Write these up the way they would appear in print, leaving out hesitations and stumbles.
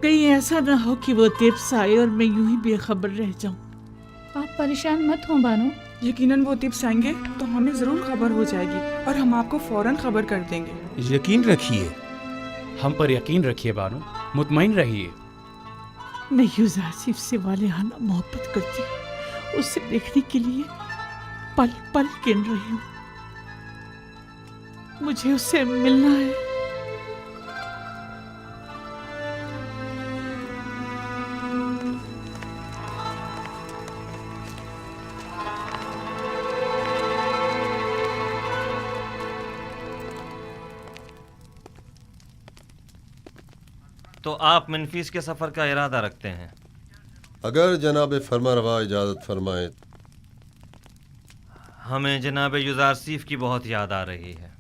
कहीं ऐसा ना हो कि वो टिप्स आए और मैं यूं ही बेखबर रह जाऊं। आप परेशान मत हो बानो। यकीनन वो टिप्स आएंगे तो हमें जरूर खबर हो जाएगी और हम आपको फौरन खबर कर देंगे। यकीन रखिए। हम पर यकीन रखिए बानो, मुतमईन रहिए। मैं यूजासिफ से वालिहाना मोहब्बत करती हूँ। उसे देखने के लिए पल पल गिन रही हूँ। मुझे उससे मिलना है। तो आप मनफीस के सफ़र का इरादा रखते हैं? अगर जनाब फरमारवा इजाज़त फरमाए। हमें जनाब युजारसीफ की बहुत याद आ रही है।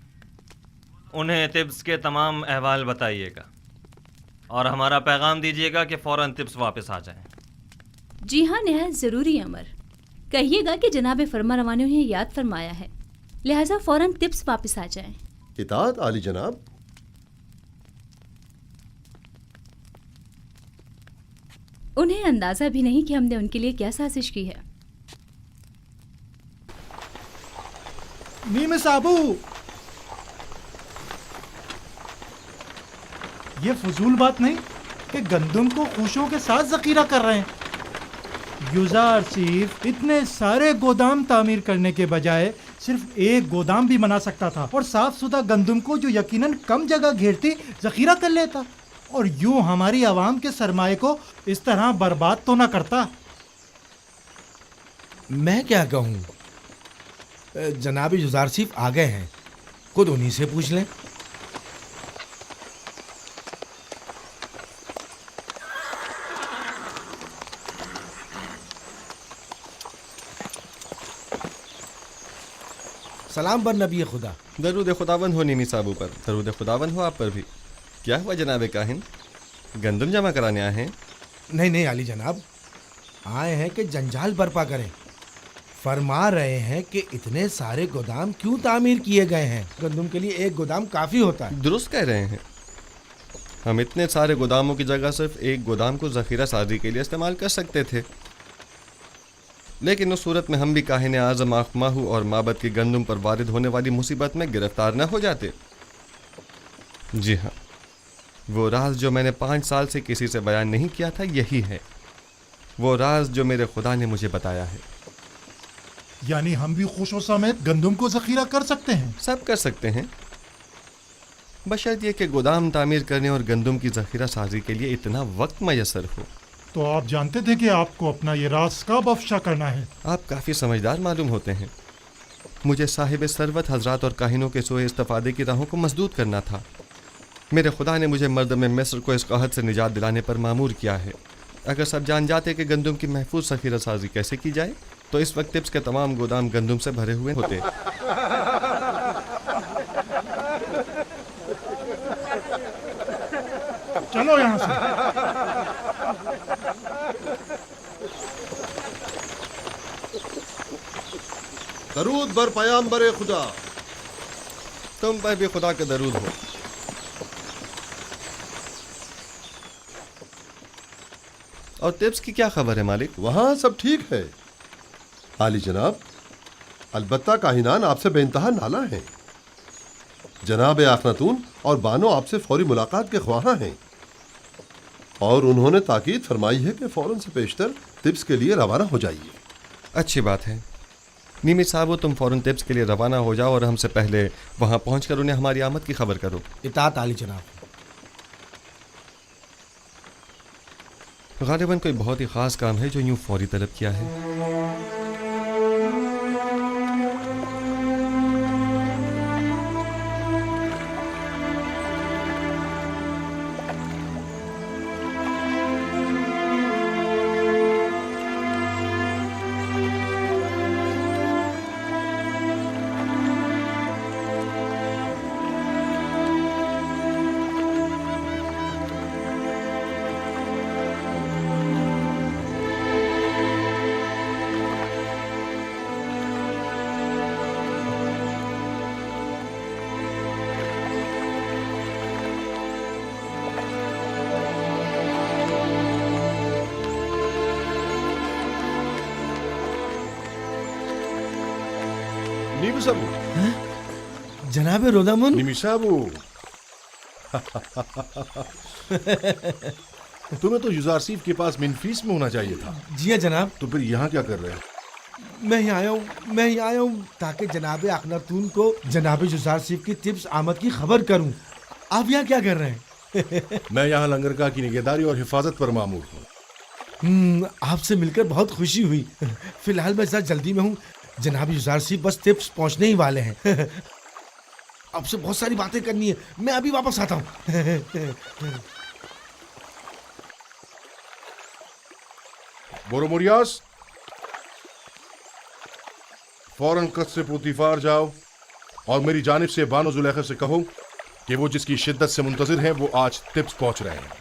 उन्हें तिब्स के तमाम अहवाल बताइएगा और हमारा पैगाम दीजिएगा कि फ़ौरन तिब्स वापस आ जाएं। जी हाँ, नहायत ज़रूरी अमर। कहिएगा कि जनाब फरमारवा ने उन्हें याद फरमाया है, लिहाजा फ़ौरन तिब्स वापस आ जाएं। इताअत आली जनाब। उन्हें अंदाज़ा भी नहीं कि हमने उनके लिए क्या साजिश की है। नीम साबू, ये फजूल बात नहीं कि गंदम को खुशियों के साथ जखीरा कर रहे हैं। युजार सिर्फ इतने सारे गोदाम तामीर करने के बजाय सिर्फ एक गोदाम भी बना सकता था और साफ सुथरा गंदम को जो यकीनन कम जगह घेरती जखीरा कर लेता और यूं हमारी आवाम के सरमाए को इस तरह बर्बाद तो ना करता। मैं क्या कहूँ, जनाब युजारसीफ आ गए हैं, खुद उन्हीं से पूछ लें। सलाम बर नबी खुदा। दरूद खुदावन हो नीमी साबू पर, दरूद खुदावन हो आप पर भी। क्या हुआ जनाब काहिन, गंदम जमा कराने आए हैं? नहीं आली जनाब, आए हैं कि जंजाल बर्पा करें। फरमा रहे हैं कि इतने सारे गोदाम क्यों तामीर किए गए हैं, गंदम के लिए एक गोदाम काफ़ी होता है। दुरुस्त कह रहे हैं। हम इतने सारे गोदामों की जगह सिर्फ एक गोदाम को ज़ख़ीरा साजी के लिए इस्तेमाल कर सकते थे, लेकिन उस सूरत में हम भी काहिन आज़म आखमाहू और माबद की गंदम पर वारिद होने वाली मुसीबत में गिरफ्तार न हो जाते। जी हाँ, वो राज जो मैंने 5 साल से किसी से बयान नहीं किया था, यही है वो राज जो मेरे खुदा ने मुझे बताया है। यानी हम भी खुशों समेत गंदम को जखीरा कर सकते हैं? सब कर सकते हैं, बशर्त ये कि गोदाम तामीर करने और गंदम की ज़ख़ीरा साजी के लिए इतना वक्त मैसर हो। तो आप जानते थे कि आपको अपना ये राज कब अफशा करना है? आप काफ़ी समझदार मालूम होते हैं। मुझे साहिब सरवत हजरात और काहिनों के सोए इस्तिफादे की राहों को मजदूद करना था। मेरे खुदा ने मुझे मर्द में मिस्र को इस कहत से निजात दिलाने पर मामूर किया है। अगर सब जान जाते कि गंदम की महफूज ज़ख़ीरा साजी कैसे की जाए तो इस वक्त तिब्स के तमाम गोदाम गंदम से भरे हुए होते। चलो यहाँ से। दरूद बर पयाम्बर खुदा। तुम पर भी खुदा का दरूद हो। और तिब्स की क्या खबर है मालिक? वहाँ सब ठीक है आली जनाब, अलबत्ता काहिनान आपसे बेइंतहा नाला हैं। जनाब आखनातून और बानो आपसे फौरी मुलाकात के ख्वाहां हैं और उन्होंने ताकीद फरमाई है कि फ़ौरन से पेशतर तिब्स के लिए रवाना हो जाइए। अच्छी बात है। नीमी साहब, तुम फ़ौरन तिब्स के लिए रवाना हो जाओ और हमसे पहले वहाँ पहुँचकर उन्हें हमारी आमद की खबर करो। इताअत आली जनाब। गालिबन कोई बहुत ही ख़ास काम है जो यूँ फौरी तलब किया है। Nimisabou. जनाब रोदामुन, Nimisabou. तुम्हें तो युजारसीफ के पास मिनफीस में होना चाहिए था। जी हाँ जनाब। तो फिर यहाँ क्या कर रहे हो? मैं यहाँ आया हूँ ताकि जनाब अखनातून को जनाब युजारसीफ की तिब्स आमद की खबर करूँ। आप यहाँ क्या कर रहे हैं? मैं यहाँ लंगरगाह की निगहदारी और हिफाजत पर मामूर हूँ। आपसे मिलकर बहुत खुशी हुई। फिलहाल मैं जरा जल्दी में हूँ। जनाब युजारसीफ बस तिब्स पहुँचने ही वाले हैं। आपसे बहुत सारी बातें करनी है। मैं अभी वापस आता हूँ। बोरोमोरियास, फौरन कस्र पुतिफार जाओ और मेरी जानिब से बानो जुलेखा से कहो कि वो जिसकी शिद्दत से मुंतजिर हैं वो आज तिब्स पहुंच रहे हैं।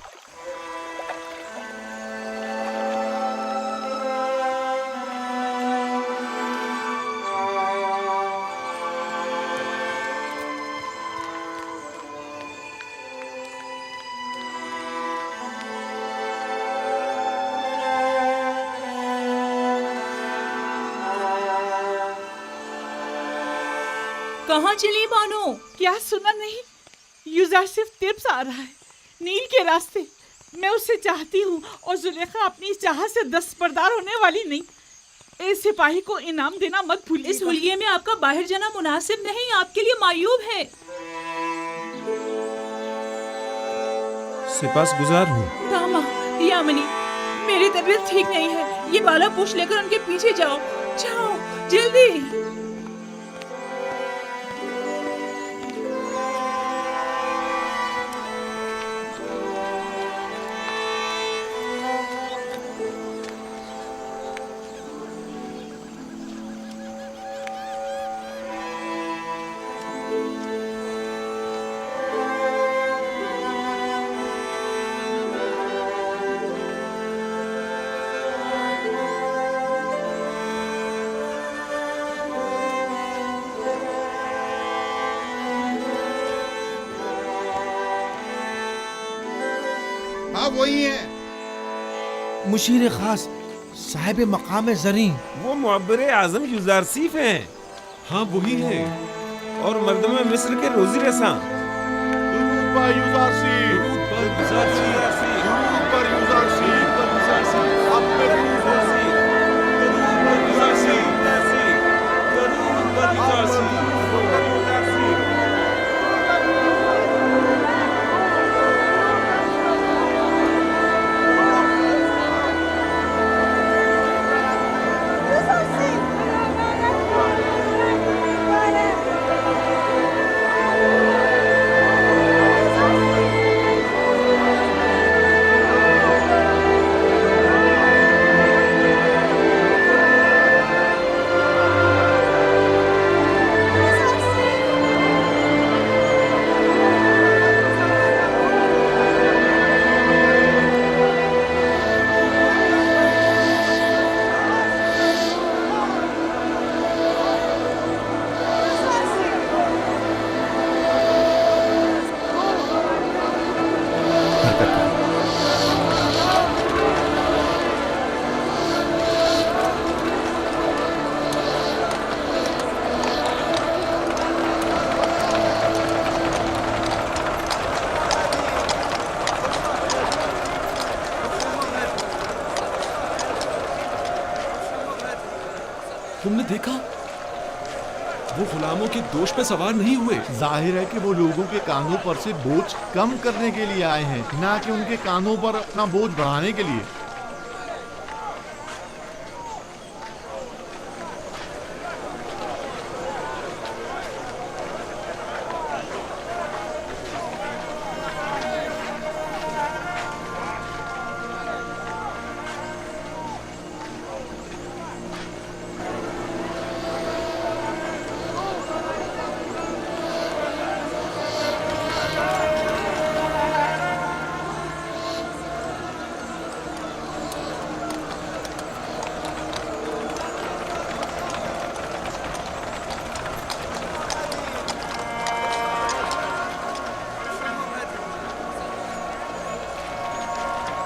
कहाँ चली बानो? क्या सुना नहीं? युजारसीफ तिब्स आ रहा है, नील के रास्ते। मैं उसे चाहती हूँ और जुलेखा अपनी चाहत से दस्तबरदार होने वाली नहीं। इस सिपाही को इनाम देना मत भूलिए। इस हुलिये में आपका बाहर जाना मुनासिब नहीं, आपके लिए मायूब है। सिपास गुजार हूँ। दामा, यामनी, मेरी तबीयत ठीक नहीं है। ये बाला पूछ लेकर उनके पीछे जाओ। जाओ जल्दी। वही है मुशीर खास साहिब मकाम जरी। वो मुअब्बर आजम युजारसीफ हैं। हाँ वही है, और मर्दम मिस्र के रोजी रसा। तुमने देखा? वो गुलामों के दोष पे सवार नहीं हुए। जाहिर है कि वो लोगों के कानों पर से बोझ कम करने के लिए आए हैं, ना कि उनके कानों पर अपना बोझ बढ़ाने के लिए।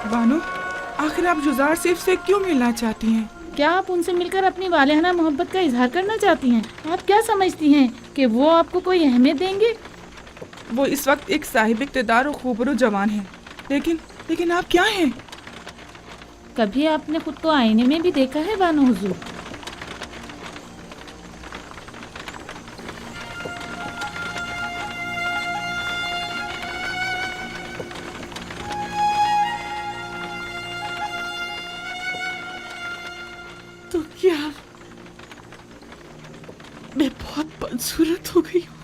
बानो, आखिर आप युजारसीफ से क्यों मिलना चाहती हैं? क्या आप उनसे मिलकर अपनी वालिहाना मोहब्बत का इजहार करना चाहती हैं? आप क्या समझती हैं कि वो आपको कोई अहमियत देंगे? वो इस वक्त एक साहिब इक़्तिदार और खूबरू जवान है, लेकिन आप क्या हैं? कभी आपने खुद को आईने में भी देखा है बानो हुजूर? तो क्या मैं बहुत बदसूरत हो गई हूँ?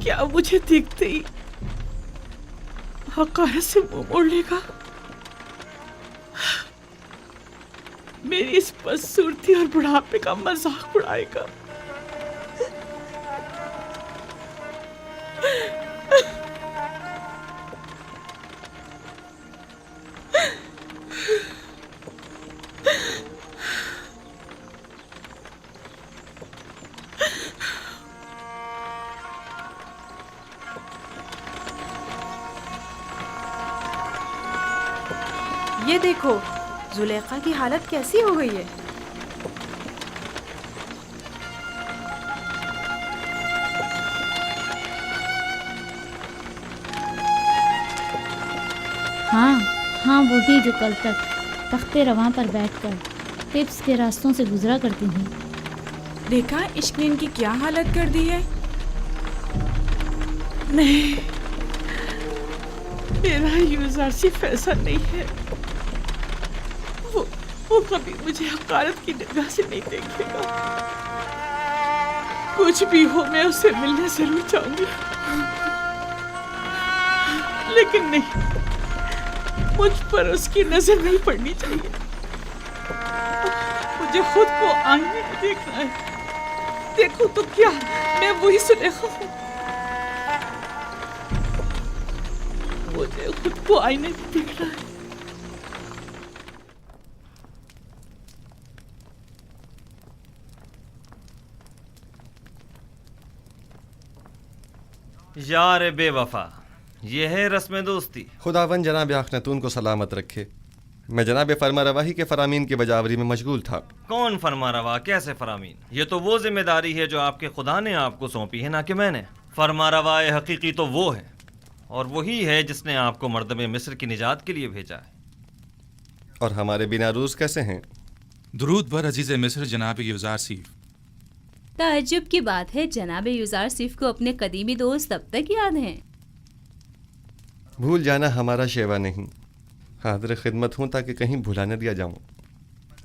क्या मुझे देखते ही हकारत से मुंह मोड़ लेगा? मेरी इस बदसूरती और बुढ़ापे का मजाक उड़ाएगा? ये देखो, जुलेखा की हालत कैसी हो गई है। हाँ वही जो कल तक तख्ते रवां पर बैठकर तिब्स के रास्तों से गुजरा करती थी। देखा इश्क ने इनकी क्या हालत कर दी है। नहीं, मेरा यूज़रशिप ऐसा नहीं है। वो कभी मुझे हकारत की निगाह से नहीं देखेगा। कुछ भी हो, मैं उससे मिलने जरूर जाऊंगी, लेकिन नहीं, मुझ पर उसकी नजर नहीं पड़नी चाहिए। मुझे खुद को आईने में देखना है। देखो तो क्या मैं वही सुलेखा हूँ? मुझे खुद को आईने में देखना है। यार बेवफा, ये है रस्म दोस्ती। खुदावन जनाब आखनतून को सलामत रखे। मैं जनाब फरमा रवाही के फरामीन की बजावरी में मशगूल था। कौन फरमा रवा, कैसे फरामीन? ये तो वो जिम्मेदारी है जो आपके खुदा ने आपको सौंपी है, ना कि मैंने। फरमा रवाए हकीकी तो वो है, और वही है जिसने आपको मर्दम मिस्र की निजात के लिए भेजा है। और हमारे बिना रूज कैसे हैं? दुरूद बर अजीज मिस्र जनाब यूज़रसीफ। ताज्जुब की बात है, जनाब यूज़रसीफ को अपने कदीमी दोस्त तब तक याद हैं। भूल जाना हमारा शेवा नहीं, हाजिर खिदमत हूँ ताकि कहीं भुला न दिया जाऊँ।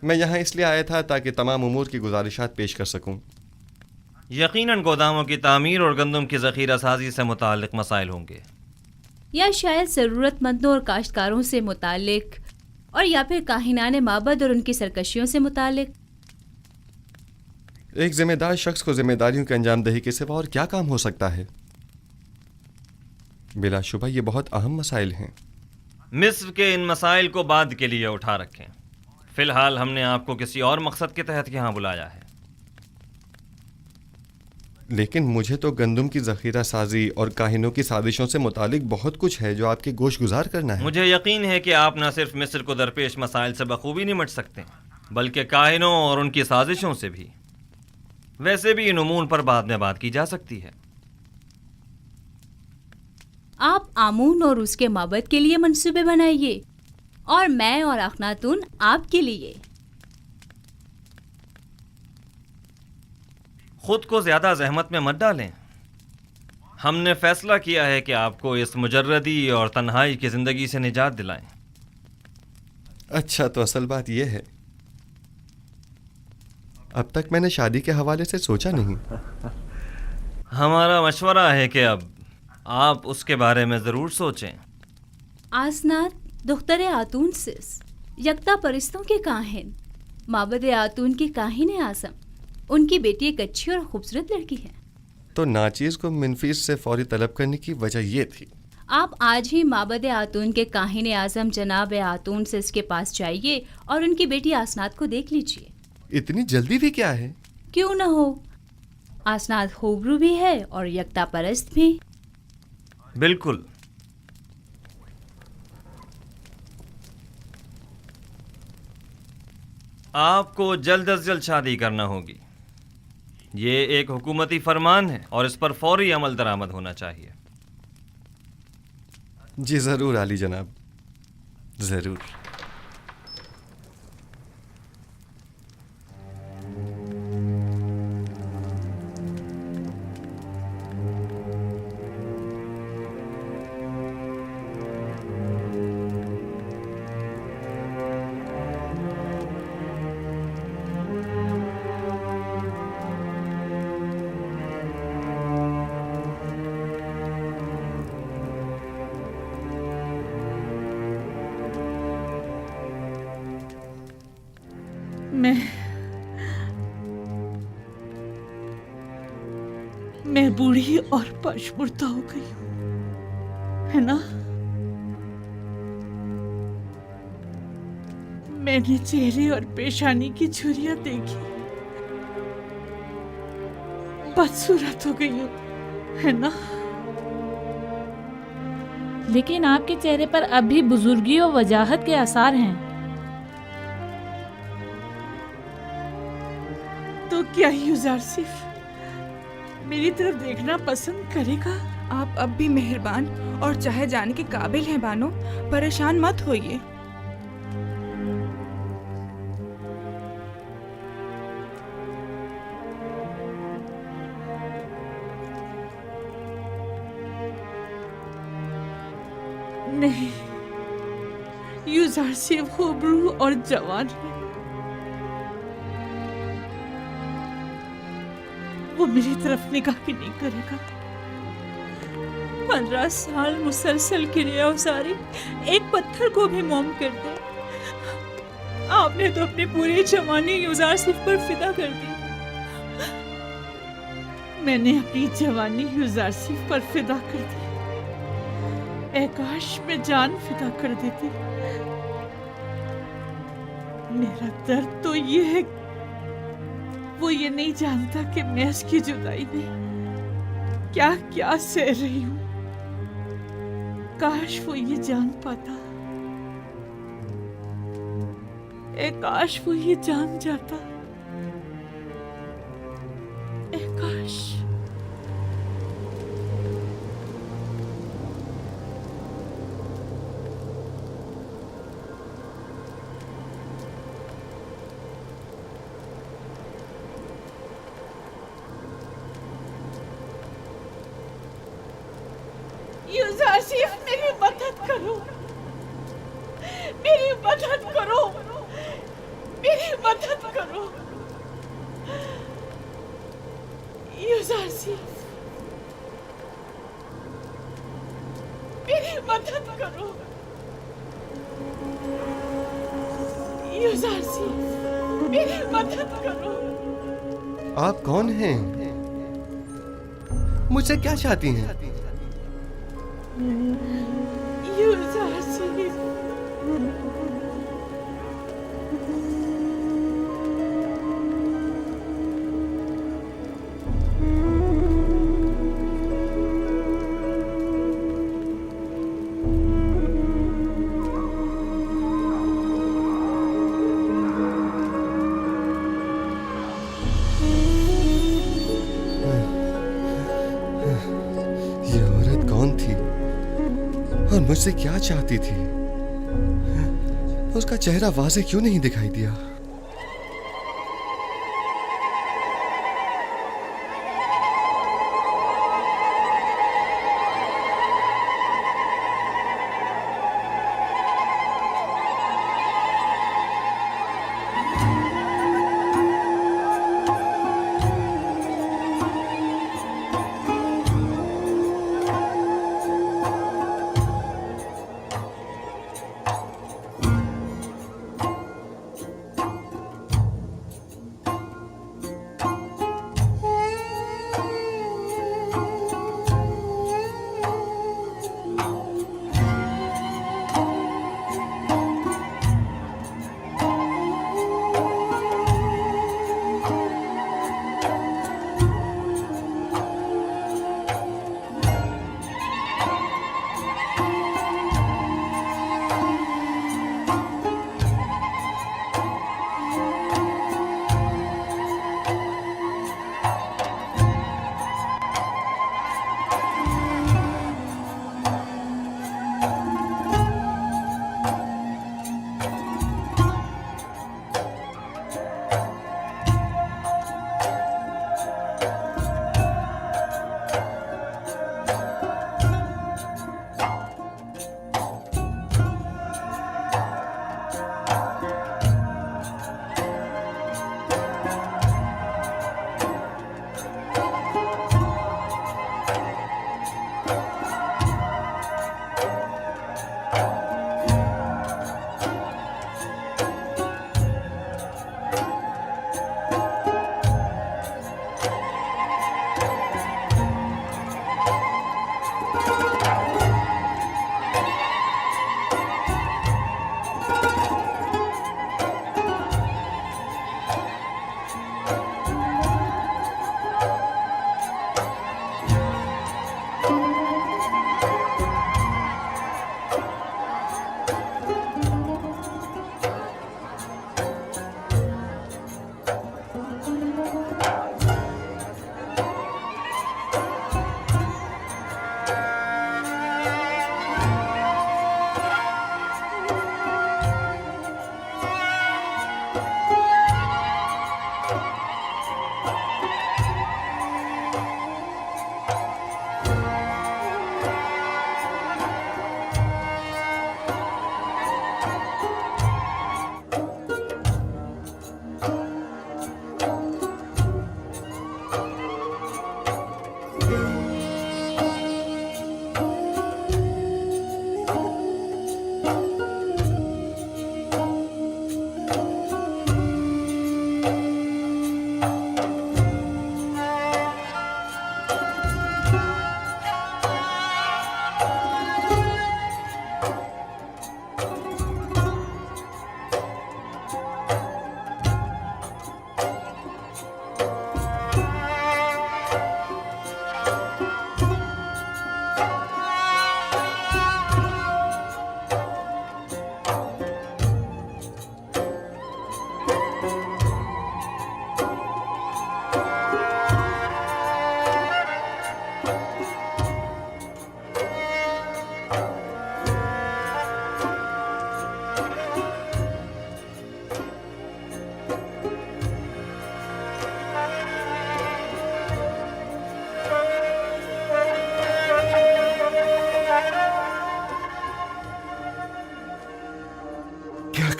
मैं यहाँ इसलिए आया था ताकि तमाम उमूर की गुजारिशात पेश कर सकूँ। यकीनन गोदामों की तामीर और गंदम की ज़ख़ीरा साजी से मुताल्लिक़ मसाइल होंगे, या शायद ज़रूरतमंदों और काश्तकारों से मुताल्लिक, और या फिर काहिनाने माबद और उनकी सरकशियों से मुताल्लिक। एक जिम्मेदार शख्स को जिम्मेदारियों के अंजाम दही के सिवा और क्या काम हो सकता है? बिलाशुबा ये बहुत अहम मसाइल हैं। मिस्र के इन मसाइल को बाद के लिए उठा रखें। फ़िलहाल हमने आपको किसी और मकसद के तहत यहाँ बुलाया है। लेकिन मुझे तो गंदम की ज़ख़ीरा साजी और काहिनों की साजिशों से मुतालिक बहुत कुछ है जो आपके गोश गुजार करना है। मुझे यकीन है कि आप न सिर्फ मिस्र को दरपेश मसाइल से बखूबी निमट सकते हैं, बल्कि काहिनों और उनकी साजिशों से भी। वैसे भी इन उमूर पर बाद में बात की जा सकती है। आप आमून और उसके माबद के लिए मंसूबे बनाइए, और मैं और अखनातून आपके लिए। खुद को ज्यादा जहमत में मत डालें। हमने फैसला किया है कि आपको इस मुजर्रदी और तन्हाई की जिंदगी से निजात दिलाएं। अच्छा, तो असल बात यह है, अब तक मैंने शादी के हवाले से सोचा नहीं। हमारा मशवरा है कि अब आप उसके बारे में ज़रूर सोचें। आसनात दुख्तरे आतून सिस यकता परिस्तों के काहिन, माबद आतून की काहिन आसम, उनकी बेटी एक अच्छी और खूबसूरत लड़की है। तो नाचीज़ को मिनफीस से फौरी तलब करने की वजह ये थी। आप आज ही माबद आतून के काहिन आजम जनाब आतून सिस के पास जाइए और उनकी बेटी आसनात को देख लीजिए। इतनी जल्दी भी क्या है? क्यों न हो, आसनात खूबरू भी है और यकता परस्त भी। बिल्कुल। आपको जल्द से जल्द शादी करना होगी। ये एक हुकूमती फरमान है और इस पर फौरी अमल दरामद होना चाहिए। जी ज़रूर आली जनाब, ज़रूर। मैं बूढ़ी और पशमुर्दा हो गई हूँ, है ना? मैंने चेहरे और पेशानी की झुर्रियां देखी, बदसूरत हो गई हूँ, है ना? लेकिन आपके चेहरे पर अब भी बुजुर्गी और वजाहत के आसार हैं। तो क्या यूज़रसिफ मेरी तरफ देखना पसंद करेगा? आप अब भी मेहरबान और चाहे जाने के काबिल हैं बानो, परेशान मत होइए। नहीं, यूज़रसिफ खूबरू और जवान है। वो मेरी तरफ निगाह भी नहीं करेगा। 15 साल मुसलसल क्रिया उसारी एक पत्थर को भी मोम कर दे। आपने तो अपनी पूरी जवानी यूज़रसिफ पर फिदा कर दी। मैंने अपनी जवानी यूज़रसिफ पर फिदा कर दी। काश में जान फिदा कर देती। मेरा दर्द तो ये है, वो ये नहीं जानता कि मैं उसकी जुदाई में क्या क्या सह रही हूँ। काश वो ये जान पाता, काश वो ये जान जाता। काश। यूज़रसिफ मेरी मदद करो, मेरी मदद करो, मेरी मदद करो। यूज़रसिफ मेरी मदद करो। यूज़रसिफ मेरी मदद करो। आप कौन हैं? मुझसे क्या चाहती हैं? यूज़रसिफ ये औरत कौन थी और मुझसे क्या चाहती थी? उसका चेहरा वाज़े क्यों नहीं दिखाई दिया?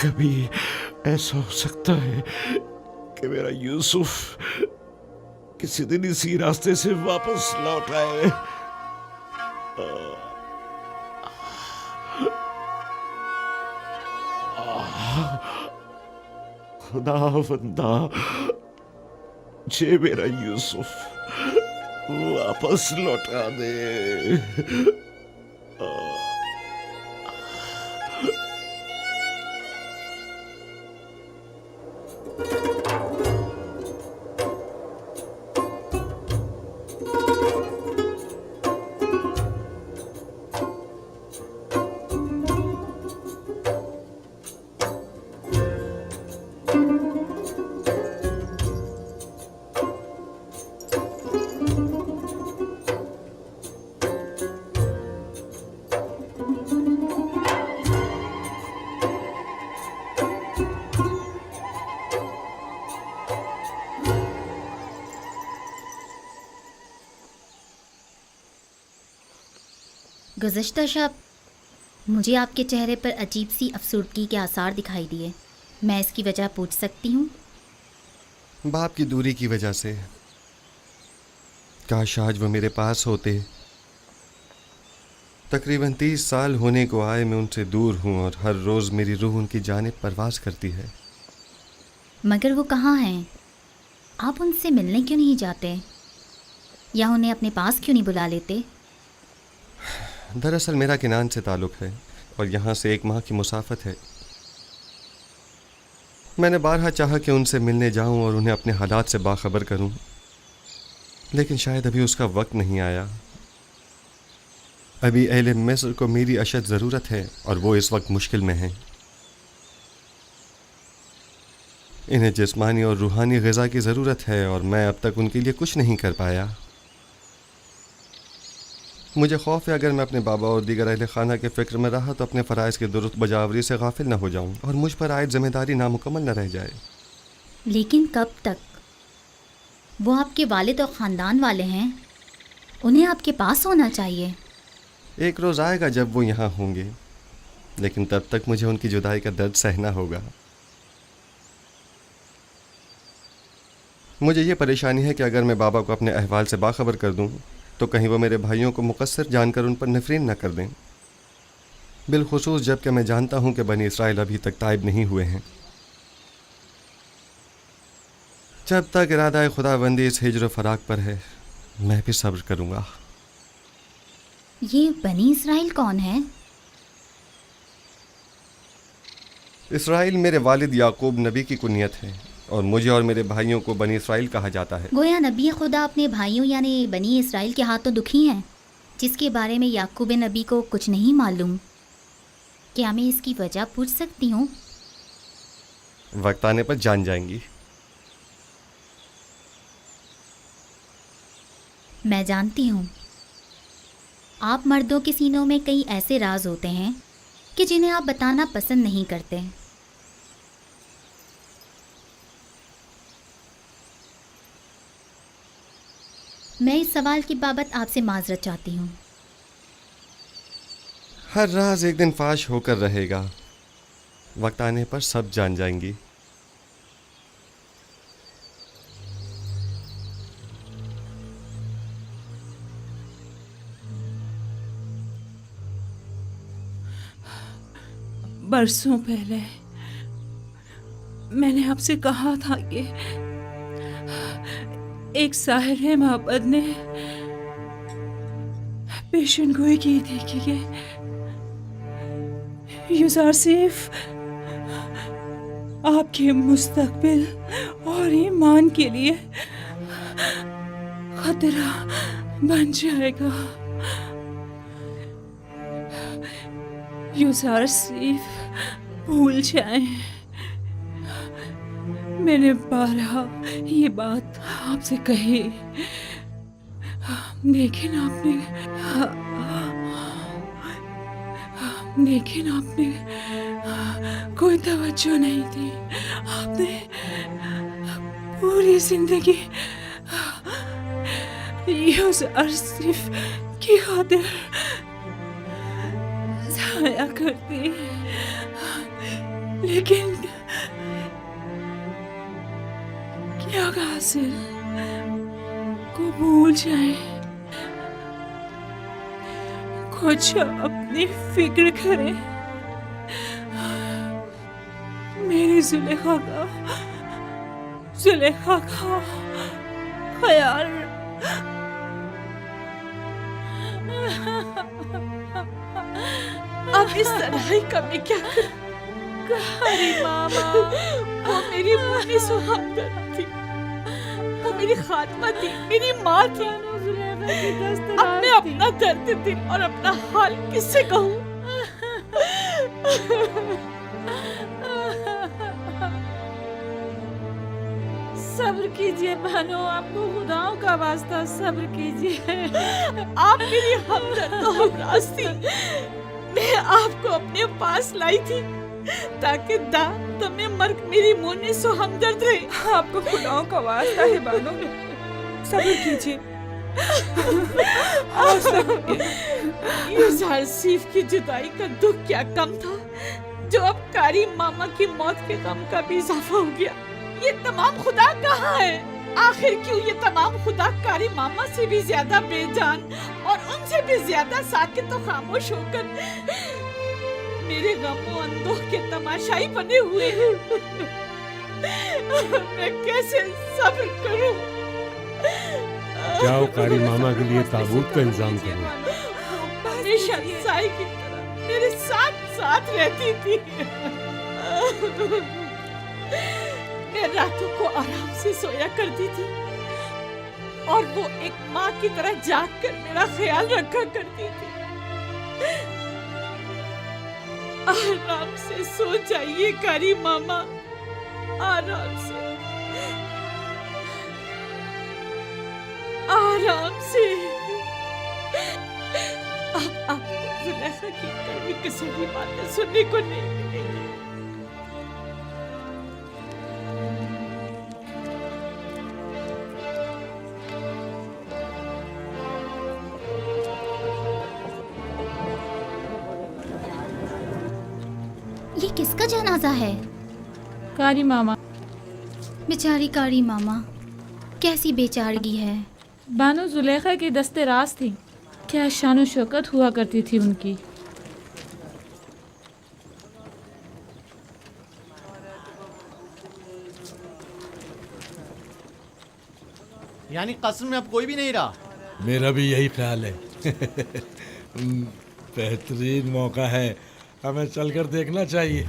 कभी ऐसा हो सकता है कि मेरा यूसुफ किसी दिन इसी रास्ते से वापस लौट आए। खुदावंदा, मुझे मेरा यूसुफ वापस लौटा दे। गुज़श्ता शब मुझे आपके चेहरे पर अजीब सी अफसुर्दगी के आसार दिखाई दिए। मैं इसकी वजह पूछ सकती हूँ? बाप की दूरी की वजह से। काश आज वो मेरे पास होते। तकरीबन 30 साल होने को आए मैं उनसे दूर हूँ और हर रोज़ मेरी रूह उनकी जानिब परवाज़ करती है। मगर वो कहाँ हैं? आप उनसे मिलने क्यों नहीं जाते या उन्हें अपने पास क्यों नहीं बुला लेते? दरअसल मेरा किनान से ताल्लुक़ है और यहाँ से 1 माह की मुसाफत है। मैंने बारहा चाहा कि उनसे मिलने जाऊँ और उन्हें अपने हालात से बाखबर करूँ, लेकिन शायद अभी उसका वक्त नहीं आया। अभी अहले मिस्र को मेरी अशद ज़रूरत है और वो इस वक्त मुश्किल में हैं। इन्हें जिस्मानी और रूहानी ग़िज़ा की ज़रूरत है और मैं अब तक उनके लिए कुछ नहीं कर पाया। मुझे खौफ है अगर मैं अपने बाबा और दीगर अहले खाना के फ़िक्र में रहा तो अपने फ़राइज़ की दुरुस्त बजावरी से गाफिल न हो जाऊं और मुझ पर आयद ज़िम्मेदारी नामुकम्मल न रह जाए। लेकिन कब तक? वो आपके वालिद और ख़ानदान वाले हैं, उन्हें आपके पास होना चाहिए। एक रोज़ आएगा जब वो यहाँ होंगे, लेकिन तब तक मुझे उनकी जुदाई का दर्द सहना होगा। मुझे ये परेशानी है कि अगर मैं बाबा को अपने अहवाल से बाखबर कर दूँ तो कहीं वो मेरे भाइयों को मुकस्सर जानकर उन पर नफरीन न कर दें, बिलखुसूस जबकि मैं जानता हूँ कि बनी इसराइल अभी तक ताइब नहीं हुए हैं। जब तक इरादा खुदाबंदी इस हिज्र फराक पर है मैं भी सब्र करूँगा। ये बनी इसराइल कौन है? इसराइल मेरे वालिद याकूब नबी की कुनियत है और मुझे और मेरे भाइयों को बनी इसराइल कहा जाता है। गोया नबी खुदा अपने भाइयों यानी बनी इसराइल के हाथों दुखी हैं, जिसके बारे में याकूब नबी को कुछ नहीं मालूम। क्या मैं इसकी वजह पूछ सकती हूँ? वक्त आने पर जान जाएंगी। मैं जानती हूँ आप मर्दों के सीनों में कई ऐसे राज होते हैं कि जिन्हें आप बताना पसंद नहीं करते। मैं इस सवाल की बाबत आपसे माजरत चाहती हूँ। हर राज एक दिन फाश होकर रहेगा, वक्त आने पर सब जान जाएंगी। बरसों पहले मैंने आपसे कहा था कि एक साहिर मोहब्बत ने पेशन गोई की थी कि यूसुफ आपके मुस्तकबिल और ईमान के लिए खतरा बन जाएगा। यूसुफ भूल जाएं, मैंने बारहा ये बात आपसे कही, लेकिन आपने कोई तवज्जो नहीं दी। आपने पूरी जिंदगी यूसुफ की खातिर ज़ाया कर दी। लेकिन क्या कासिर को भूल जाए, कुछ अपनी फिक्र करे, मेरी जुलेखा का ख्याल। अब इस तन्हाई का मैं क्या करूं? अरे मामा, वो मेरी मुन्नी सुहागन थी, वो मेरी खात्मा थी, मेरी माँ थी। अब मैं अपना दर्द दिल और अपना हाल किससे कहूँ? सब्र कीजिए बानो, आपको खुदाओं का वास्ता सब्र कीजिए। आप मेरी हमदर्द तो हमराज थी। मैं आपको अपने पास लाई थी ताकि तुम्हें मर्ग मेरी मुन्नी सो हमदर्द रहे। आपको खुदाओं का वास्ता है बानो, सब्र कीजिए। यूसुफ की जुदाई का दुख क्या कम था, जो अब कारी मामा की मौत के गम का भी इजाफा हो गया। ये तमाम खुदा कहाँ है? आखिर क्यों ये तमाम खुदा कारी मामा से भी ज्यादा बेजान और उनसे भी ज्यादा साकित और खामोश होकर मेरे गमों अंदोह के तमाशाई बने हुए हैं। मैं कैसे सब्र करूं? जाओ कारी मामा के लिए ताबूत का इंतजाम करो। हमेशा साई की तरह मेरे साथ साथ रहती थी। मैं रातों को आराम से सोया करती थी और वो एक माँ की तरह जाग कर मेरा ख्याल रखा करती थी। आराम से सो जाइए कारी मामा, आराम से, आराम से। अब आपको जुलेखा की कड़वी किसी भी बातें सुनने को नहीं मिलेगी। ये किसका जनाजा है? कारी मामा। बेचारी कारी मामा, कैसी बेचारगी है। बानो जुलेखा की दस्ते राज थी, क्या शान शौकत हुआ करती थी उनकी। यानी कस्र में अब कोई भी नहीं रहा। मेरा भी यही ख्याल है। बेहतरीन मौका है, हमें चलकर देखना चाहिए।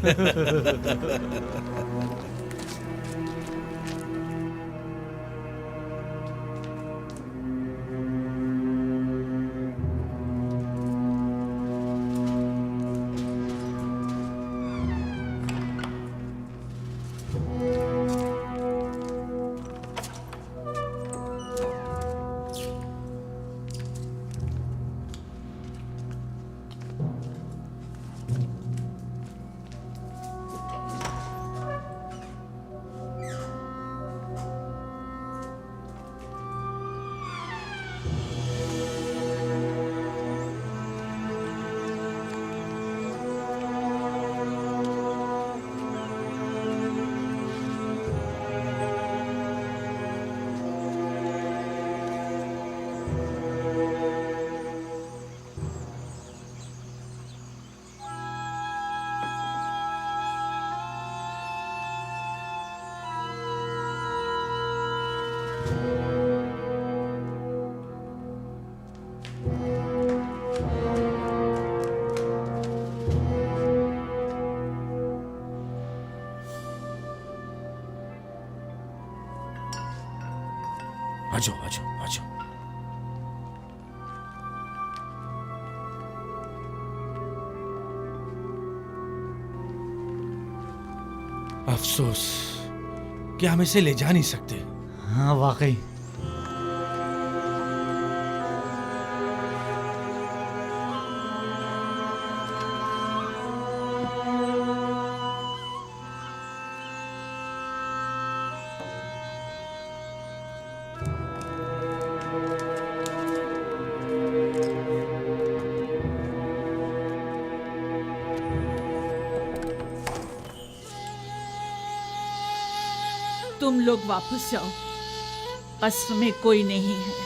आजो आजो आजो। अफसोस कि हम इसे ले जा नहीं सकते। हाँ वाकई। तुम लोग वापस जाओ, कसर में कोई नहीं है।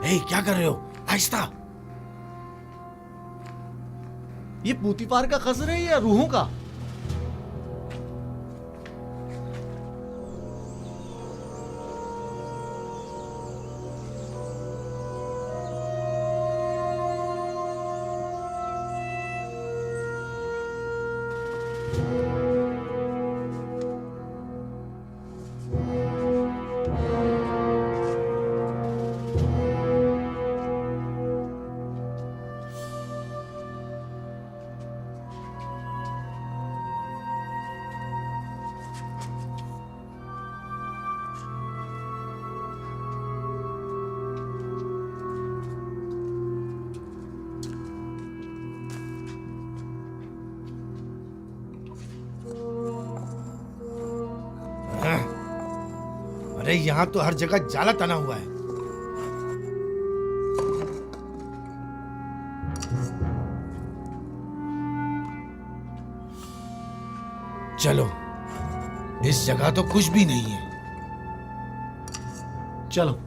ए, क्या कर रहे हो? आहिस्ता। ये पूतीफार का कसर है या रूहों का? अरे यहाँ तो हर जगह जाला तना हुआ है। चलो, इस जगह तो कुछ भी नहीं है। चलो।